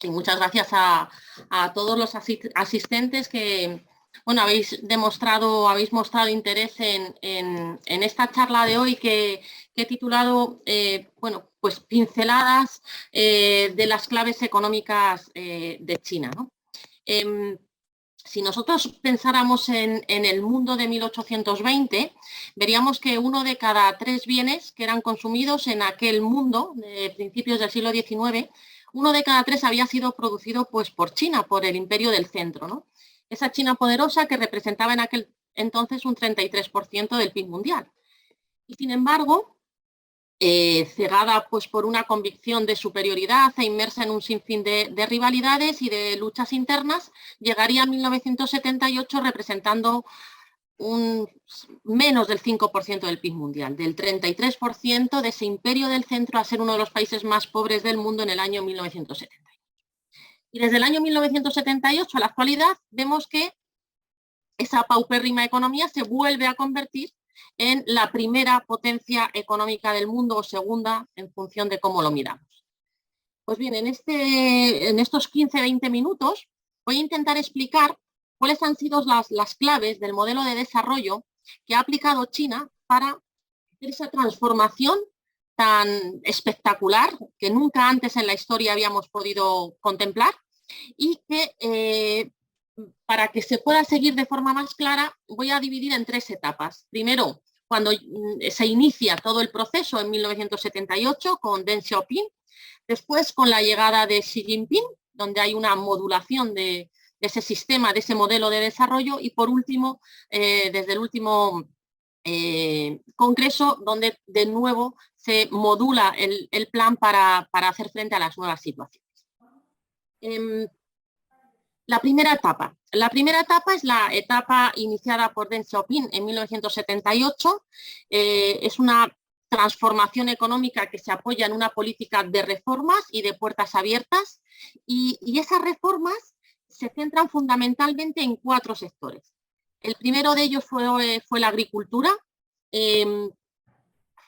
Y muchas gracias a todos los asistentes que, bueno, habéis mostrado interés en esta charla de hoy que he titulado, bueno, pues pinceladas de las claves económicas de China, ¿no? Si nosotros pensáramos en el mundo de 1820, veríamos que 1 de cada 3 bienes que eran consumidos en aquel mundo de principios del siglo XIX, 1 de cada 3 había sido producido pues, por China, por el imperio del centro, ¿no? Esa China poderosa que representaba en aquel entonces un 33% del PIB mundial. Y sin embargo, cegada pues, por una convicción de superioridad e inmersa en un sinfín de rivalidades y de luchas internas, llegaría a 1978 representando menos del 5% del PIB mundial, del 33% de ese imperio del centro a ser uno de los países más pobres del mundo en el año 1970. Y desde el año 1978 a la actualidad vemos que esa paupérrima economía se vuelve a convertir en la primera potencia económica del mundo o segunda en función de cómo lo miramos. Pues bien, en estos 15-20 minutos voy a intentar explicar cuáles han sido las claves del modelo de desarrollo que ha aplicado China para hacer esa transformación tan espectacular que nunca antes en la historia habíamos podido contemplar y que para que se pueda seguir de forma más clara, voy a dividir en 3 etapas. Primero, cuando se inicia todo el proceso en 1978 con Deng Xiaoping, después con la llegada de Xi Jinping, donde hay una modulación de ese sistema, de ese modelo de desarrollo, y por último, desde el último congreso, donde de nuevo se modula el plan para hacer frente a las nuevas situaciones. La primera etapa. La primera etapa es la etapa iniciada por Deng Xiaoping en 1978. Es una transformación económica que se apoya en una política de reformas y de puertas abiertas y esas reformas se centran fundamentalmente en 4 sectores. El primero de ellos fue la agricultura.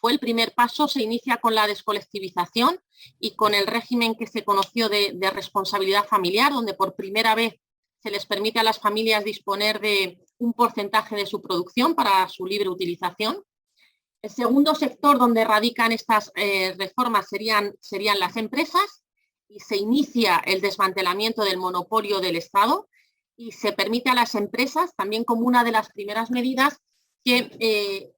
Fue el primer paso, se inicia con la descolectivización y con el régimen que se conoció de responsabilidad familiar, donde por primera vez se les permite a las familias disponer de un porcentaje de su producción para su libre utilización. El segundo sector donde radican estas reformas serían las empresas y se inicia el desmantelamiento del monopolio del Estado y se permite a las empresas, también como una de las primeras medidas, que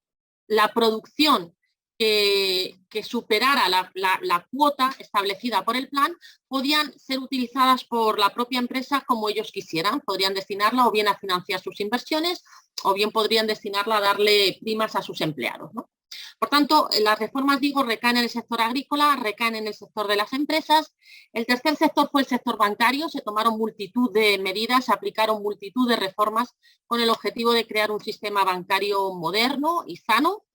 la producción que superara la cuota establecida por el plan podían ser utilizadas por la propia empresa como ellos quisieran. Podrían destinarla o bien a financiar sus inversiones o bien podrían destinarla a darle primas a sus empleados, ¿no? Por tanto, las reformas, digo, recaen en el sector agrícola, recaen en el sector de las empresas. El tercer sector fue el sector bancario. Se tomaron multitud de medidas, se aplicaron multitud de reformas con el objetivo de crear un sistema bancario moderno y sano.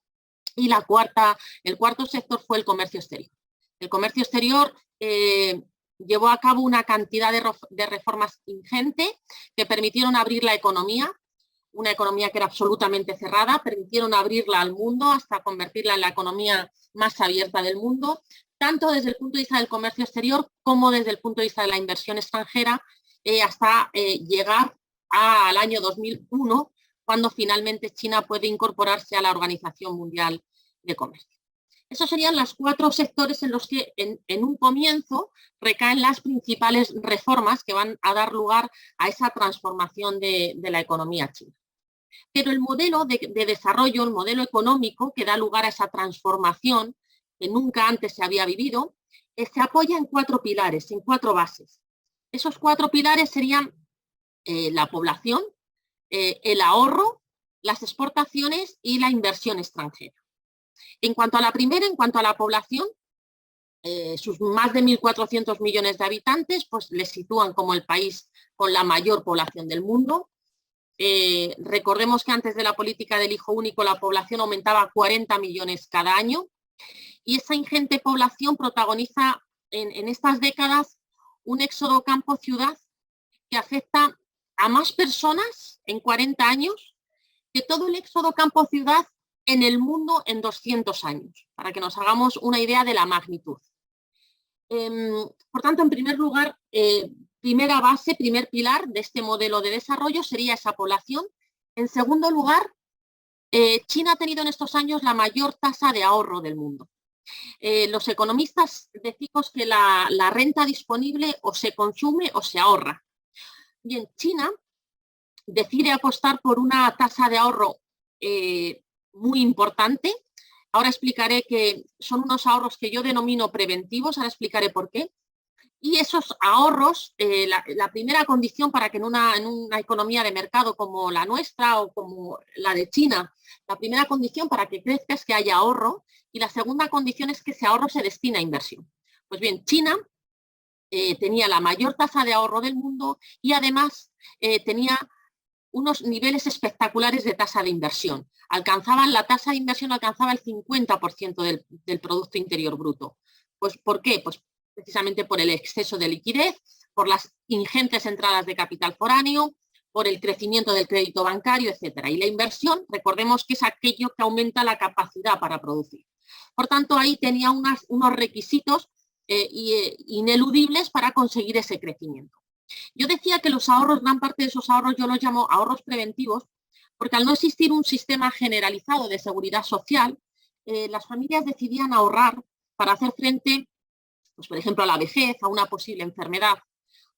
Y el cuarto sector fue el comercio exterior. El comercio exterior llevó a cabo una cantidad de reformas ingente que permitieron abrir la economía, una economía que era absolutamente cerrada, permitieron abrirla al mundo hasta convertirla en la economía más abierta del mundo, tanto desde el punto de vista del comercio exterior como desde el punto de vista de la inversión extranjera, hasta llegar al año 2001, cuando finalmente China puede incorporarse a la Organización Mundial de Comercio. Esos serían los 4 sectores en los que en un comienzo recaen las principales reformas que van a dar lugar a esa transformación de la economía china. Pero el modelo de desarrollo, el modelo económico que da lugar a esa transformación que nunca antes se había vivido, se apoya en 4 pilares, en 4 bases. Esos 4 pilares serían la población, el ahorro, las exportaciones y la inversión extranjera. En cuanto a la primera, en cuanto a la población, sus más de 1.400 millones de habitantes pues les sitúan como el país con la mayor población del mundo. Recordemos que antes de la política del hijo único la población aumentaba a 40 millones cada año y esa ingente población protagoniza en estas décadas un éxodo campo-ciudad que afecta a más personas en 40 años que todo el éxodo campo-ciudad en el mundo en 200 años, para que nos hagamos una idea de la magnitud. Por tanto, en primer lugar, primera base, primer pilar de este modelo de desarrollo sería esa población. En segundo lugar, China ha tenido en estos años la mayor tasa de ahorro del mundo. Los economistas decimos que la renta disponible o se consume o se ahorra. Bien, China decide apostar por una tasa de ahorro muy importante. Ahora explicaré que son unos ahorros que yo denomino preventivos, ahora explicaré por qué. Y esos ahorros, la primera condición para que en una economía de mercado como la nuestra o como la de China, la primera condición para que crezca es que haya ahorro y la segunda condición es que ese ahorro se destine a inversión. Pues bien, China tenía la mayor tasa de ahorro del mundo y además tenía unos niveles espectaculares de tasa de inversión. La tasa de inversión alcanzaba el 50% del Producto Interior Bruto. Pues, ¿por qué? Pues precisamente por el exceso de liquidez, por las ingentes entradas de capital foráneo, por el crecimiento del crédito bancario, etcétera. Y la inversión, recordemos que es aquello que aumenta la capacidad para producir. Por tanto, ahí tenía unos requisitos ineludibles para conseguir ese crecimiento. Yo decía que los ahorros, gran parte de esos ahorros yo los llamo ahorros preventivos, porque al no existir un sistema generalizado de seguridad social, las familias decidían ahorrar para hacer frente, pues, por ejemplo, a la vejez, a una posible enfermedad,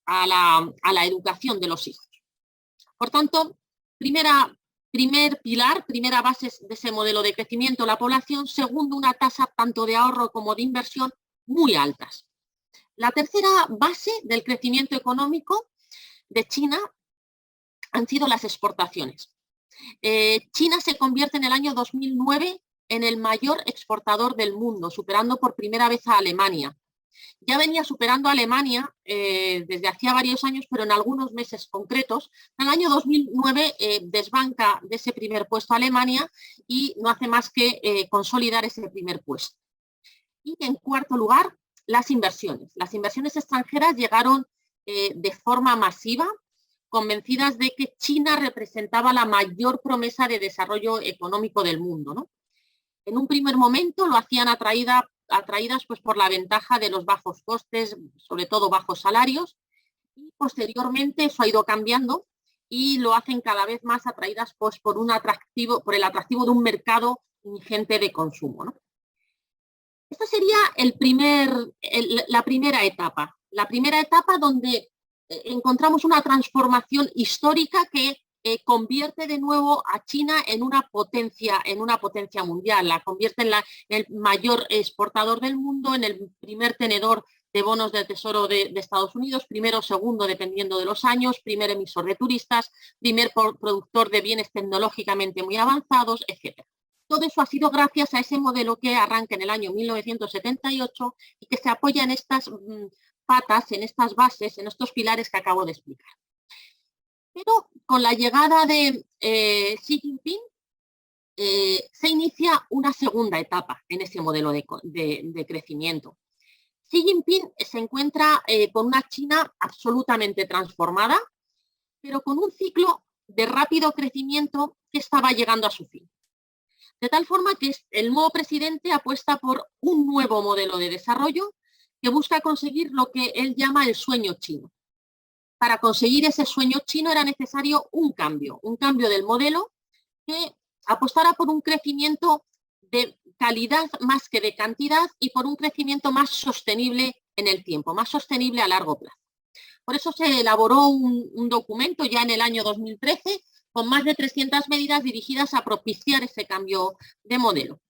a la educación de los hijos. Por tanto, primer pilar, primera base de ese modelo de crecimiento, la población. Segundo, una tasa tanto de ahorro como de inversión muy altas. La tercera base del crecimiento económico de China han sido las exportaciones. China se convierte en el año 2009 en el mayor exportador del mundo, superando por primera vez a Alemania. Ya venía superando a Alemania desde hacía varios años, pero en algunos meses concretos. En el año 2009 desbanca de ese primer puesto a Alemania y no hace más que consolidar ese primer puesto. Y en cuarto lugar, las inversiones. Las inversiones extranjeras llegaron de forma masiva, convencidas de que China representaba la mayor promesa de desarrollo económico del mundo, ¿no? En un primer momento lo hacían atraídas pues, por la ventaja de los bajos costes, sobre todo bajos salarios, y posteriormente eso ha ido cambiando y lo hacen cada vez más atraídas pues, por el atractivo de un mercado ingente de consumo, ¿no? Esta sería la primera etapa. La primera etapa donde encontramos una transformación histórica que convierte de nuevo a China en una potencia mundial, la convierte en el mayor exportador del mundo, en el primer tenedor de bonos del Tesoro de Estados Unidos, primero o segundo dependiendo de los años, primer emisor de turistas, primer productor de bienes tecnológicamente muy avanzados, etc. Todo eso ha sido gracias a ese modelo que arranca en el año 1978 y que se apoya en estas patas, en estas bases, en estos pilares que acabo de explicar. Pero con la llegada de Xi Jinping se inicia una segunda etapa en ese modelo de crecimiento. Xi Jinping se encuentra con una China absolutamente transformada, pero con un ciclo de rápido crecimiento que estaba llegando a su fin. De tal forma que el nuevo presidente apuesta por un nuevo modelo de desarrollo que busca conseguir lo que él llama el sueño chino. Para conseguir ese sueño chino era necesario un cambio del modelo que apostara por un crecimiento de calidad más que de cantidad y por un crecimiento más sostenible en el tiempo, más sostenible a largo plazo. Por eso se elaboró un documento ya en el año 2013 con más de 300 medidas dirigidas a propiciar ese cambio de modelo.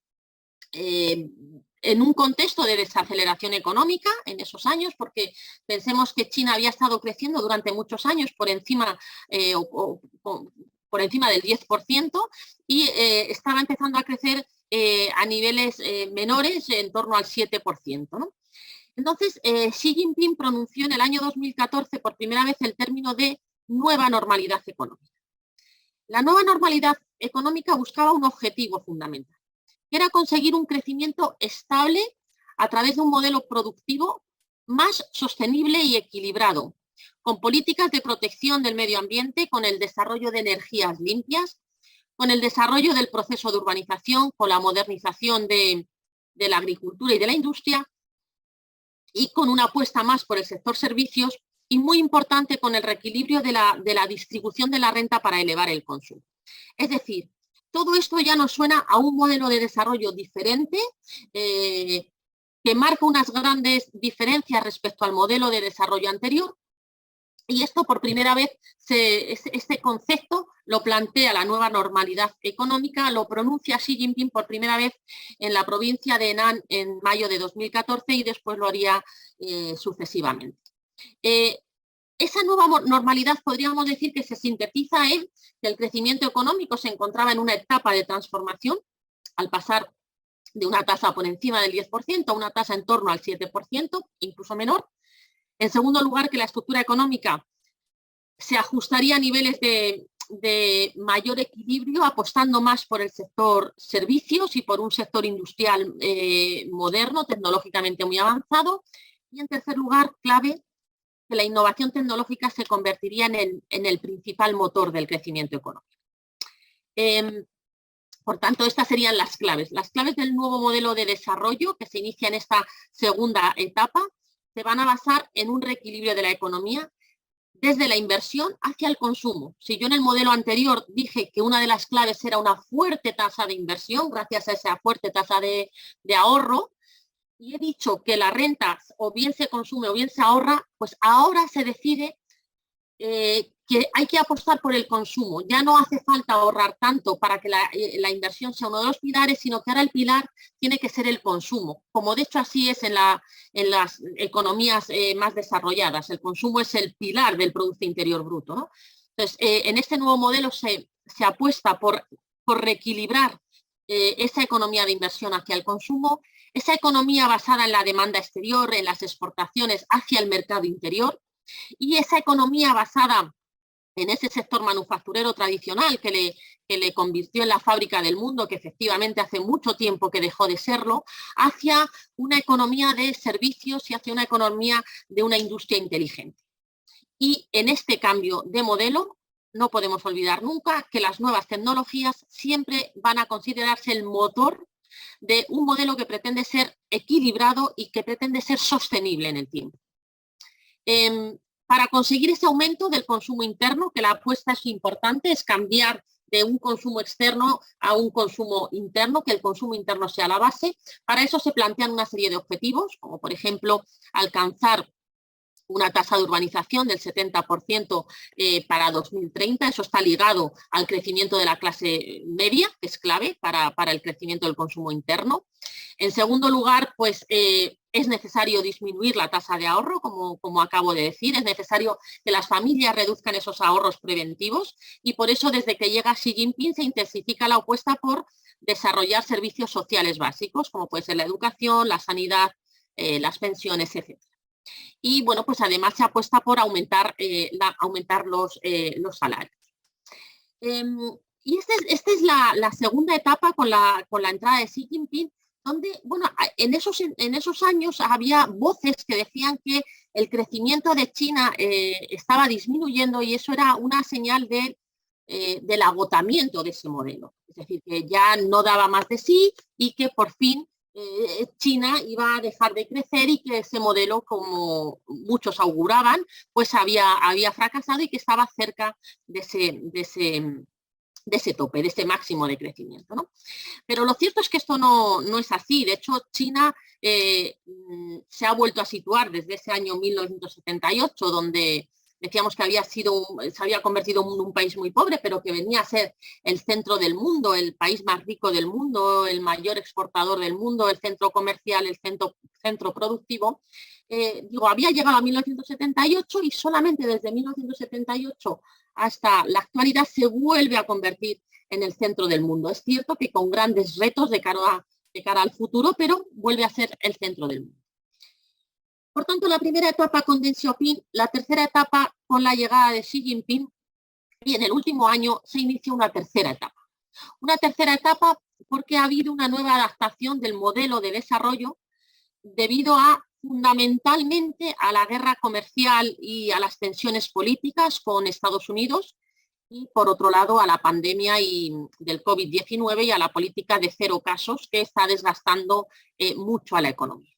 En un contexto de desaceleración económica en esos años, porque pensemos que China había estado creciendo durante muchos años por encima del 10% y estaba empezando a crecer a niveles menores, en torno al 7%, ¿no? Entonces, Xi Jinping pronunció en el año 2014 por primera vez el término de nueva normalidad económica. La nueva normalidad económica buscaba un objetivo fundamental, que era conseguir un crecimiento estable a través de un modelo productivo más sostenible y equilibrado, con políticas de protección del medio ambiente, con el desarrollo de energías limpias, con el desarrollo del proceso de urbanización, con la modernización de la agricultura y de la industria, y con una apuesta más por el sector servicios y muy importante con el reequilibrio de la distribución de la renta para elevar el consumo. Es decir, todo esto ya nos suena a un modelo de desarrollo diferente, que marca unas grandes diferencias respecto al modelo de desarrollo anterior. Y esto por primera vez, este concepto lo plantea la nueva normalidad económica, lo pronuncia Xi Jinping por primera vez en la provincia de Henan en mayo de 2014 y después lo haría sucesivamente. Esa nueva normalidad podríamos decir que se sintetiza en que el crecimiento económico se encontraba en una etapa de transformación al pasar de una tasa por encima del 10% a una tasa en torno al 7%, incluso menor. En segundo lugar, que la estructura económica se ajustaría a niveles de mayor equilibrio, apostando más por el sector servicios y por un sector industrial moderno, tecnológicamente muy avanzado. Y en tercer lugar, clave, que la innovación tecnológica se convertiría en el principal motor del crecimiento económico. Por tanto, estas serían las claves. Las claves del nuevo modelo de desarrollo que se inicia en esta segunda etapa se van a basar en un reequilibrio de la economía desde la inversión hacia el consumo. Si yo en el modelo anterior dije que una de las claves era una fuerte tasa de inversión, gracias a esa fuerte tasa de ahorro, y he dicho que la renta o bien se consume o bien se ahorra, pues ahora se decide que hay que apostar por el consumo. Ya no hace falta ahorrar tanto para que la inversión sea uno de los pilares, sino que ahora el pilar tiene que ser el consumo. Como de hecho así es en las economías más desarrolladas. El consumo es el pilar del Producto Interior Bruto, ¿no? Entonces, en este nuevo modelo se apuesta por reequilibrar esa economía de inversión hacia el consumo, esa economía basada en la demanda exterior, en las exportaciones hacia el mercado interior, y esa economía basada en ese sector manufacturero tradicional que le convirtió en la fábrica del mundo, que efectivamente hace mucho tiempo que dejó de serlo, hacia una economía de servicios y hacia una economía de una industria inteligente. Y en este cambio de modelo no podemos olvidar nunca que las nuevas tecnologías siempre van a considerarse el motor de un modelo que pretende ser equilibrado y que pretende ser sostenible en el tiempo. Para conseguir ese aumento del consumo interno, que la apuesta es importante, es cambiar de un consumo externo a un consumo interno, que el consumo interno sea la base. Para eso se plantean una serie de objetivos, como por ejemplo alcanzar una tasa de urbanización del 70% para 2030. Eso está ligado al crecimiento de la clase media, que es clave para el crecimiento del consumo interno. En segundo lugar, pues es necesario disminuir la tasa de ahorro, como acabo de decir. Es necesario que las familias reduzcan esos ahorros preventivos y por eso desde que llega Xi Jinping se intensifica la apuesta por desarrollar servicios sociales básicos, como puede ser la educación, la sanidad, las pensiones, etc. Y bueno, pues además se apuesta por aumentar los salarios. Y esta es la segunda etapa con la entrada de Xi Jinping, donde, bueno, en esos años había voces que decían que el crecimiento de China estaba disminuyendo y eso era una señal del agotamiento de ese modelo. Es decir, que ya no daba más de sí y que por fin China iba a dejar de crecer y que ese modelo, como muchos auguraban, pues había fracasado y que estaba cerca de ese tope, de ese máximo de crecimiento, ¿no? Pero lo cierto es que esto no es así. De hecho, China se ha vuelto a situar desde ese año 1978, donde decíamos que se había convertido en un país muy pobre, pero que venía a ser el centro del mundo, el país más rico del mundo, el mayor exportador del mundo, el centro comercial, el centro productivo. Había llegado a 1978 y solamente desde 1978 hasta la actualidad se vuelve a convertir en el centro del mundo. Es cierto que con grandes retos de cara al futuro, pero vuelve a ser el centro del mundo. Por tanto, la primera etapa con Deng Xiaoping, la tercera etapa con la llegada de Xi Jinping y en el último año se inicia una tercera etapa. Una tercera etapa porque ha habido una nueva adaptación del modelo de desarrollo debido fundamentalmente a la guerra comercial y a las tensiones políticas con Estados Unidos y, por otro lado, a la pandemia del COVID-19 y a la política de cero casos que está desgastando mucho a la economía.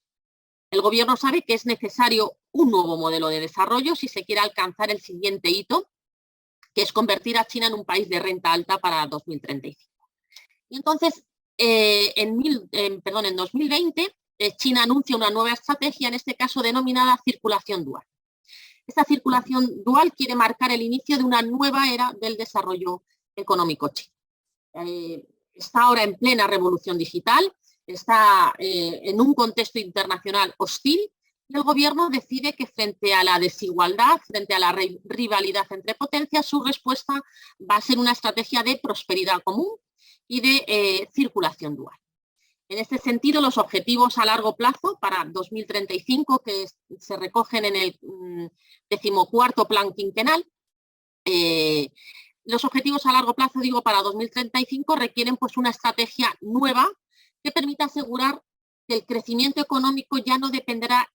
El gobierno sabe que es necesario un nuevo modelo de desarrollo si se quiere alcanzar el siguiente hito, que es convertir a China en un país de renta alta para 2035. Y entonces, en 2020, China anuncia una nueva estrategia, en este caso denominada circulación dual. Esta circulación dual quiere marcar el inicio de una nueva era del desarrollo económico chino. Está ahora en plena revolución digital, está en un contexto internacional hostil y el gobierno decide que frente a la desigualdad, frente a la rivalidad entre potencias, su respuesta va a ser una estrategia de prosperidad común y de circulación dual. En este sentido, los objetivos a largo plazo para 2035, que se recogen en el 14º plan quinquenal, los objetivos a largo plazo, digo, para 2035 requieren pues una estrategia nueva que permita asegurar que el crecimiento económico ya no dependerá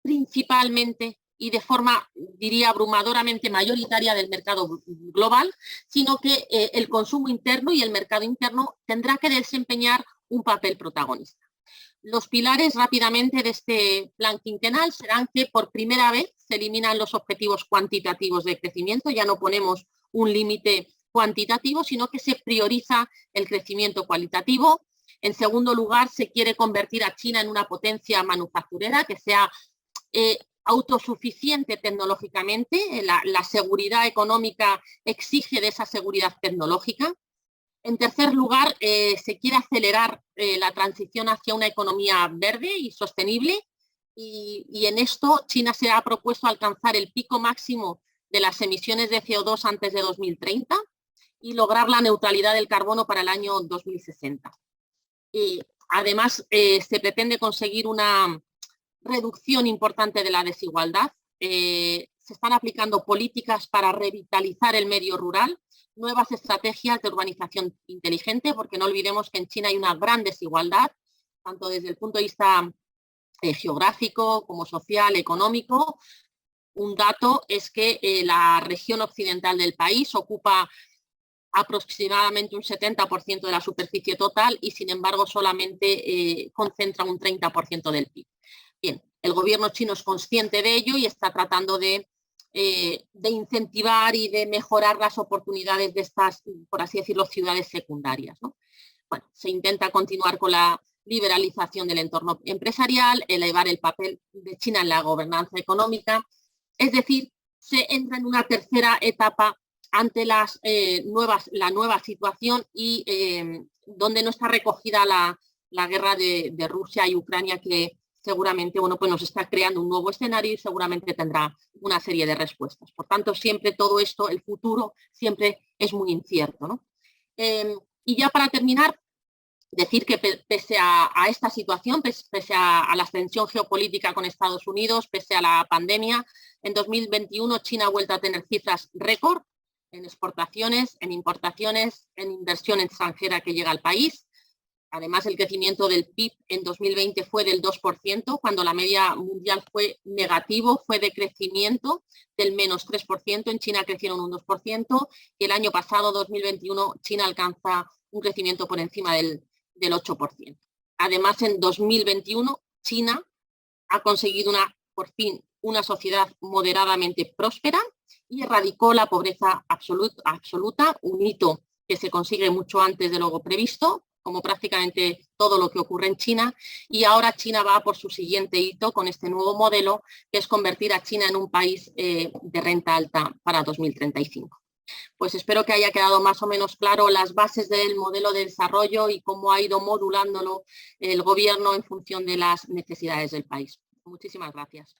principalmente y de forma, diría, abrumadoramente mayoritaria del mercado global, sino que el consumo interno y el mercado interno tendrá que desempeñar un papel protagonista. Los pilares rápidamente de este plan quinquenal serán que por primera vez se eliminan los objetivos cuantitativos de crecimiento, ya no ponemos un límite cuantitativo, sino que se prioriza el crecimiento cualitativo. En segundo lugar, se quiere convertir a China en una potencia manufacturera que sea autosuficiente tecnológicamente. La seguridad económica exige de esa seguridad tecnológica. En tercer lugar, se quiere acelerar la transición hacia una economía verde y sostenible y en esto China se ha propuesto alcanzar el pico máximo de las emisiones de CO2 antes de 2030 y lograr la neutralidad del carbono para el año 2060. Además, se pretende conseguir una reducción importante de la desigualdad. Se están aplicando políticas para revitalizar el medio rural, nuevas estrategias de urbanización inteligente, porque no olvidemos que en China hay una gran desigualdad, tanto desde el punto de vista geográfico como social, económico. Un dato es que la región occidental del país ocupa aproximadamente un 70% de la superficie total y, sin embargo, solamente concentra un 30% del PIB. Bien, el gobierno chino es consciente de ello y está tratando de incentivar y de mejorar las oportunidades de estas, por así decirlo, ciudades secundarias, ¿no? Bueno, se intenta continuar con la liberalización del entorno empresarial, elevar el papel de China en la gobernanza económica, es decir, se entra en una tercera etapa ante la nueva situación y donde no está recogida la guerra de Rusia y Ucrania, que seguramente pues nos está creando un nuevo escenario y seguramente tendrá una serie de respuestas. Por tanto, siempre todo esto, el futuro, siempre es muy incierto, ¿no? Y ya para terminar, decir que pese a esta situación, pese a la tensión geopolítica con Estados Unidos, pese a la pandemia, en 2021 China ha vuelto a tener cifras récord en exportaciones, en importaciones, en inversión extranjera que llega al país. Además, el crecimiento del PIB en 2020 fue del 2%, cuando la media mundial fue negativo, fue de crecimiento del menos 3%, en China crecieron un 2%, y el año pasado, 2021, China alcanza un crecimiento por encima del 8%. Además, en 2021, China ha conseguido por fin una sociedad moderadamente próspera y erradicó la pobreza absoluta, un hito que se consigue mucho antes de lo previsto, como prácticamente todo lo que ocurre en China, y ahora China va por su siguiente hito con este nuevo modelo, que es convertir a China en un país de renta alta para 2035. Pues espero que haya quedado más o menos claro las bases del modelo de desarrollo y cómo ha ido modulándolo el gobierno en función de las necesidades del país. Muchísimas gracias.